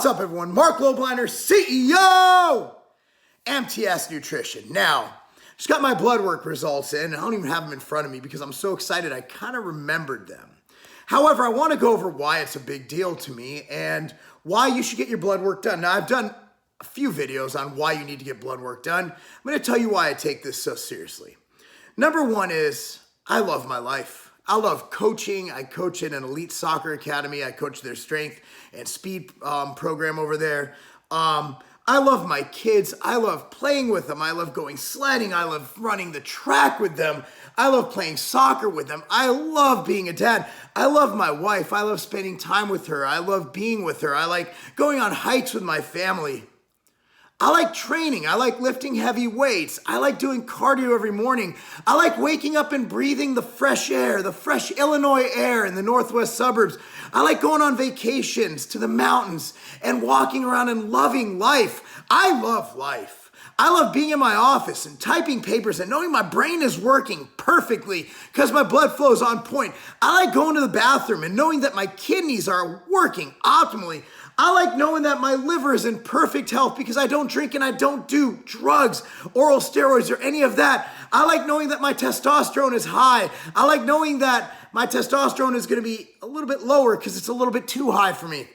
What's up, everyone? Marc Lobliner, CEO, MTS Nutrition. Now, just got my blood work results in, and I don't even have them in front of me because I'm so excited I kind of remembered them. However, I want to go over why it's a big deal to me and why you should get your blood work done. Now, I've done a few videos on why you need to get blood work done. I'm going to tell you why I take this so seriously. Number one is I love my life. I love coaching. I coach in an elite soccer academy. I coach their strength and speed program over there. I love my kids. I love playing with them. I love going sledding. I love running the track with them. I love playing soccer with them. I love being a dad. I love my wife. I love spending time with her. I love being with her. I like going on hikes with my family. I like training. I like lifting heavy weights. I like doing cardio every morning. I like waking up and breathing the fresh air, the fresh Illinois air in the northwest suburbs. I like going on vacations to the mountains and walking around and loving life. I love life. I love being in my office and typing papers and knowing my brain is working perfectly because my blood flow is on point. I like going to the bathroom and knowing that my kidneys are working optimally. I like knowing that my liver is in perfect health because I don't drink and I don't do drugs, oral steroids, or any of that. I like knowing that my testosterone is high. I like knowing that my testosterone is going to be a little bit lower because it's a little bit too high for me.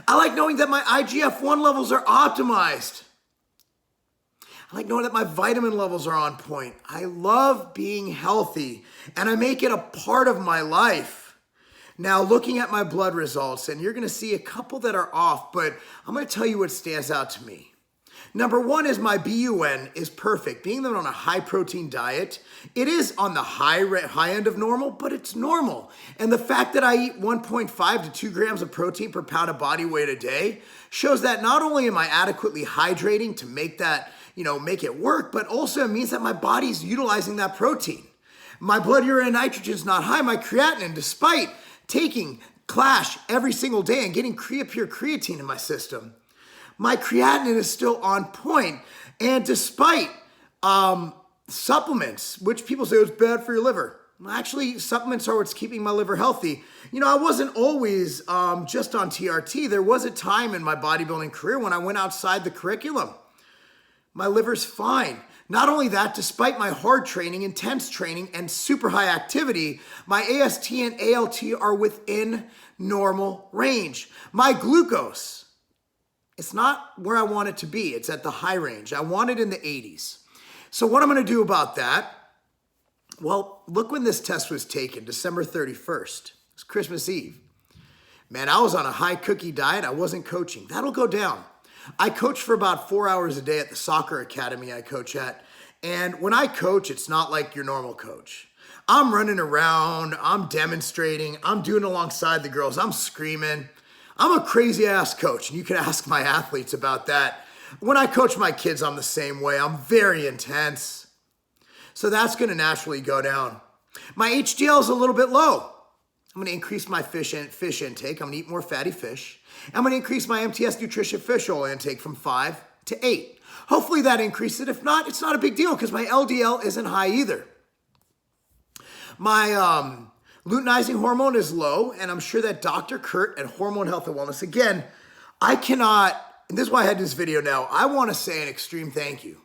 I like knowing that my IGF-1 levels are optimized. I like knowing that my vitamin levels are on point. I love being healthy and I make it a part of my life. Now, looking at my blood results, and you're going to see a couple that are off, but I'm going to tell you what stands out to me. Number one is my BUN is perfect. Being that I'm on a high protein diet, it is on the high end of normal, but it's normal. And the fact that I eat 1.5 to 2 grams of protein per pound of body weight a day shows that not only am I adequately hydrating to make that, make it work, but also it means that my body's utilizing that protein. My blood urea nitrogen is not high. My creatinine, despite taking Clash every single day and getting pure creatine in my system, my creatinine is still on point. And despite supplements, which people say it's bad for your liver, well, actually, supplements are what's keeping my liver healthy. I wasn't always just on TRT. There was a time in my bodybuilding career when I went outside the curriculum. My liver's fine. Not only that, despite my hard training, intense training, and super high activity, my AST and ALT are within normal range. My glucose, it's not where I want it to be. It's at the high range. I want it in the 80s. So what I'm going to do about that, well, look when this test was taken, December 31st. It's Christmas Eve. Man, I was on a high cookie diet. I wasn't coaching. That'll go down. I coach for about 4 hours a day at the soccer academy I coach at. And when I coach, it's not like your normal coach. I'm running around, I'm demonstrating, I'm doing it alongside the girls, I'm screaming. I'm a crazy ass coach, and you can ask my athletes about that. When I coach my kids, I'm the same way. I'm very intense. So that's gonna naturally go down. My HDL is a little bit low. I'm going to increase my fish intake. I'm going to eat more fatty fish. I'm going to increase my MTS Nutrition fish oil intake from 5 to 8. Hopefully that increases it. If not, it's not a big deal because my LDL isn't high either. My luteinizing hormone is low, and I'm sure that Dr. Kurt at Hormone Health and Wellness, again, I cannot, and this is why I had this video now, I want to say an extreme thank you.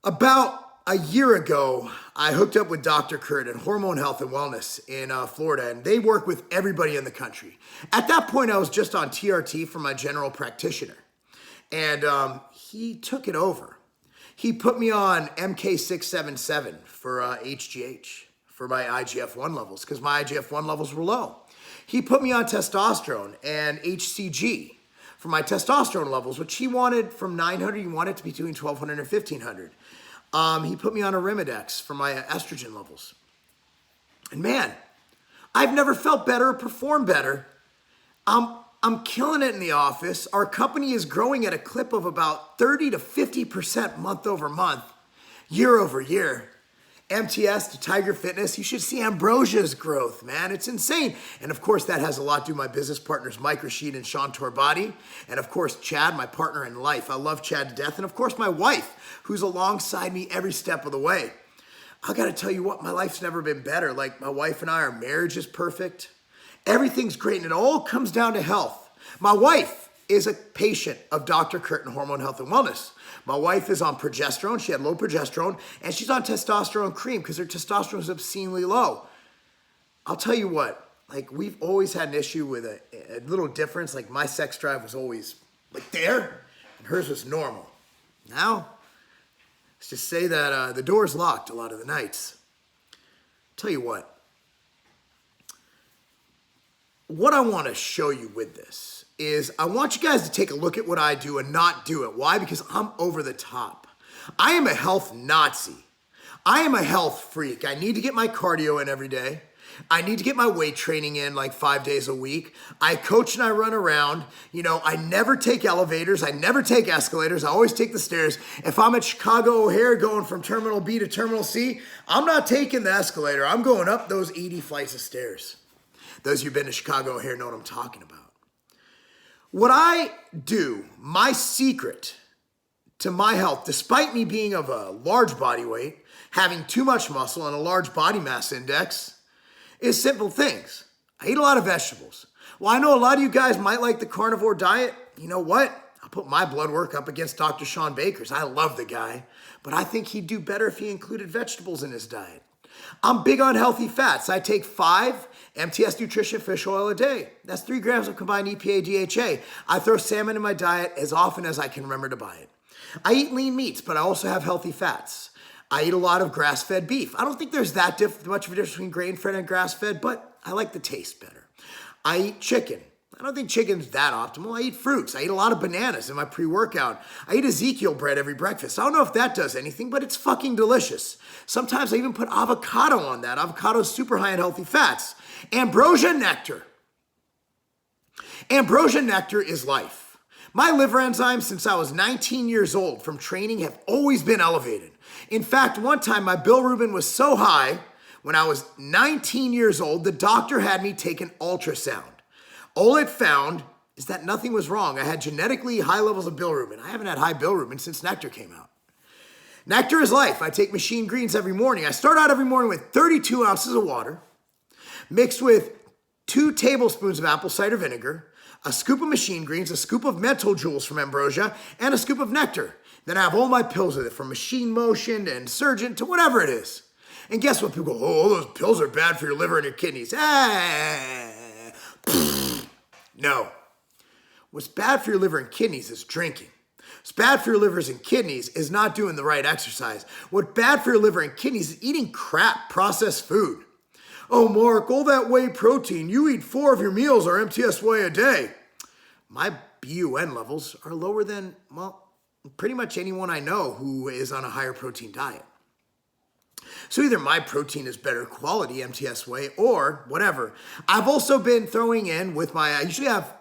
About a year ago, I hooked up with Dr. Kurt at Hormone Health and Wellness in Florida, and they work with everybody in the country. At that point, I was just on TRT for my general practitioner, and he took it over. He put me on MK677 for HGH, for my IGF-1 levels, because my IGF-1 levels were low. He put me on testosterone and HCG for my testosterone levels, which he wanted from 900, he wanted to be between 1200 and 1500. He put me on Arimidex for my estrogen levels. And man, I've never felt better or performed better. I'm killing it in the office. Our company is growing at a clip of about 30 to 50% month over month, year over year. MTS to Tiger Fitness, you should see Ambrosia's growth, man. It's insane. And of course, that has a lot to do with my business partners, Mike Rashid and Sean Torbati. And of course, Chad, my partner in life. I love Chad to death. And of course, my wife, who's alongside me every step of the way. I got to tell you what, my life's never been better. Like my wife and I, our marriage is perfect. Everything's great. And it all comes down to health. My wife is a patient of Dr. Curtin Hormone Health and Wellness. My wife is on progesterone. She had low progesterone, and she's on testosterone cream because her testosterone is obscenely low. I'll tell you what, like we've always had an issue with a little difference. Like my sex drive was always like there, and hers was normal. Now, let's just say that the door's locked a lot of the nights. Tell you what I want to show you with this is I want you guys to take a look at what I do and not do it. Why? Because I'm over the top. I am a health Nazi. I am a health freak. I need to get my cardio in every day. I need to get my weight training in like 5 days a week. I coach and I run around. You know, I never take elevators. I never take escalators. I always take the stairs. If I'm at Chicago O'Hare going from Terminal B to Terminal C, I'm not taking the escalator. I'm going up those 80 flights of stairs. Those of you who've been to Chicago O'Hare know what I'm talking about. What I do, my secret to my health, despite me being of a large body weight, having too much muscle and a large body mass index, is simple things. I eat a lot of vegetables. Well, I know a lot of you guys might like the carnivore diet. You know what? I'll put my blood work up against Dr. Sean Baker's. I love the guy, but I think he'd do better if he included vegetables in his diet. I'm big on healthy fats. I take 5 MTS Nutrition fish oil a day. That's 3 grams of combined EPA, DHA. I throw salmon in my diet as often as I can remember to buy it. I eat lean meats, but I also have healthy fats. I eat a lot of grass-fed beef. I don't think there's that much of a difference between grain-fed and grass-fed, but I like the taste better. I eat chicken. I don't think chicken's that optimal. I eat fruits. I eat a lot of bananas in my pre-workout. I eat Ezekiel bread every breakfast. I don't know if that does anything, but it's fucking delicious. Sometimes I even put avocado on that. Avocado's super high in healthy fats. Ambrosia nectar. Ambrosia nectar is life. My liver enzymes since I was 19 years old from training have always been elevated. In fact, one time my bilirubin was so high when I was 19 years old, the doctor had me take an ultrasound. All it found is that nothing was wrong. I had genetically high levels of bilirubin. I haven't had high bilirubin since nectar came out. Nectar is life. I take machine greens every morning. I start out every morning with 32 ounces of water, mixed with 2 tablespoons of apple cider vinegar, a scoop of machine greens, a scoop of mental jewels from Ambrosia, and a scoop of nectar. Then I have all my pills with it, from Machine Motion and Surgeon to whatever it is. And guess what? People go, oh, those pills are bad for your liver and your kidneys. No. What's bad for your liver and kidneys is drinking. What's bad for your livers and kidneys is not doing the right exercise. What's bad for your liver and kidneys is eating crap, processed food. Oh, Mark, all that whey protein, you eat 4 of your meals are MTS whey a day. My BUN levels are lower than, well, pretty much anyone I know who is on a higher protein diet. So either my protein is better quality, MTS whey, or whatever. I've also been throwing in with I usually have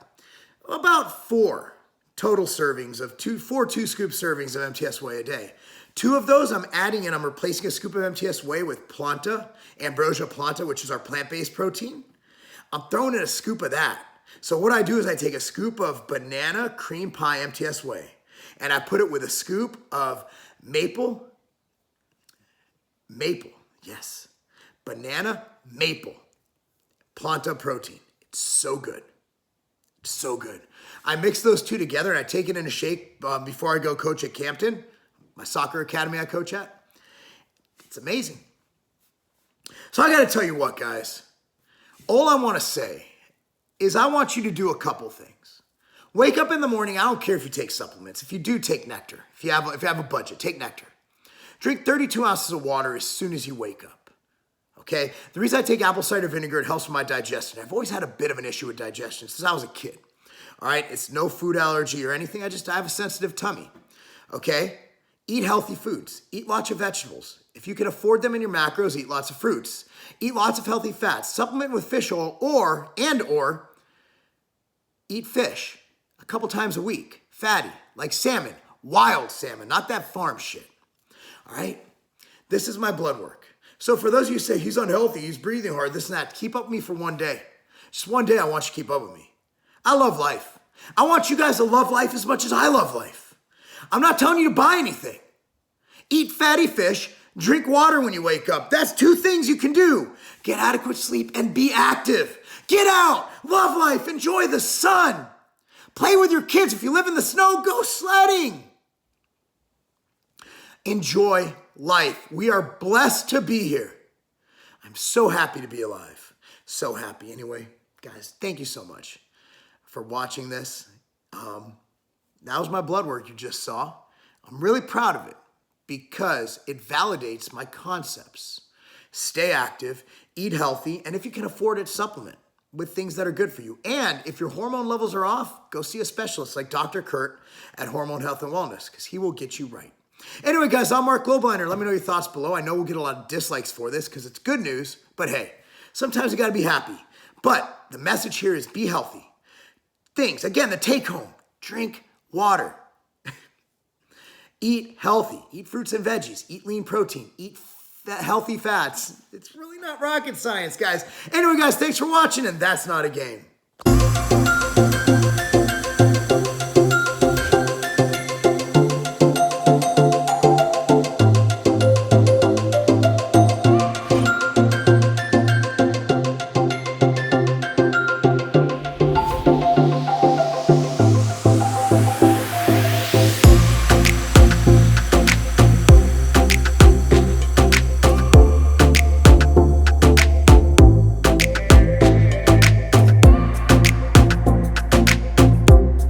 about 4 total servings of 4 2-scoop servings of MTS whey a day. 2 of those I'm adding in, I'm replacing a scoop of MTS whey with Planta, Ambrosia Planta, which is our plant-based protein. I'm throwing in a scoop of that. So what I do is I take a scoop of banana cream pie MTS whey, and I put it with a scoop of maple, yes, banana maple Planta protein. It's so good. It's so good. I mix those 2 together and I take it in a shake before I go coach at Campton, my soccer academy I coach at. It's amazing. So I got to tell you what, guys. All I want to say is I want you to do a couple things. Wake up in the morning. I don't care if you take supplements. If you do, take nectar. If you have a budget, take nectar. Drink 32 ounces of water as soon as you wake up. Okay? The reason I take apple cider vinegar, it helps with my digestion. I've always had a bit of an issue with digestion since I was a kid. All right? It's no food allergy or anything. I have a sensitive tummy. Okay? Eat healthy foods. Eat lots of vegetables. If you can afford them in your macros, eat lots of fruits. Eat lots of healthy fats. Supplement with fish oil or eat fish a couple times a week. Fatty, like salmon, wild salmon, not that farm shit. All right? This is my blood work. So for those of you who say he's unhealthy, he's breathing hard, this and that, keep up with me for one day. Just one day I want you to keep up with me. I love life. I want you guys to love life as much as I love life. I'm not telling you to buy anything. Eat fatty fish, drink water when you wake up. That's 2 things you can do. Get adequate sleep and be active. Get out, love life, enjoy the sun. Play with your kids. If you live in the snow, go sledding. Enjoy life. We are blessed to be here. I'm so happy to be alive. So happy. Anyway, guys, thank you so much for watching this. That was my blood work you just saw. I'm really proud of it because it validates my concepts. Stay active, eat healthy, and if you can afford it, supplement with things that are good for you. And if your hormone levels are off, go see a specialist like Dr. Kurt at Hormone Health and Wellness because he will get you right. Anyway, guys, I'm Marc Lobliner. Let me know your thoughts below. I know we'll get a lot of dislikes for this because it's good news, but hey, sometimes you got to be happy. But the message here is be healthy. Things, again, the take home, drink water. Eat healthy, eat fruits and veggies, eat lean protein, eat healthy fats. It's really not rocket science, guys. Anyway, guys, thanks for watching, and that's not a game.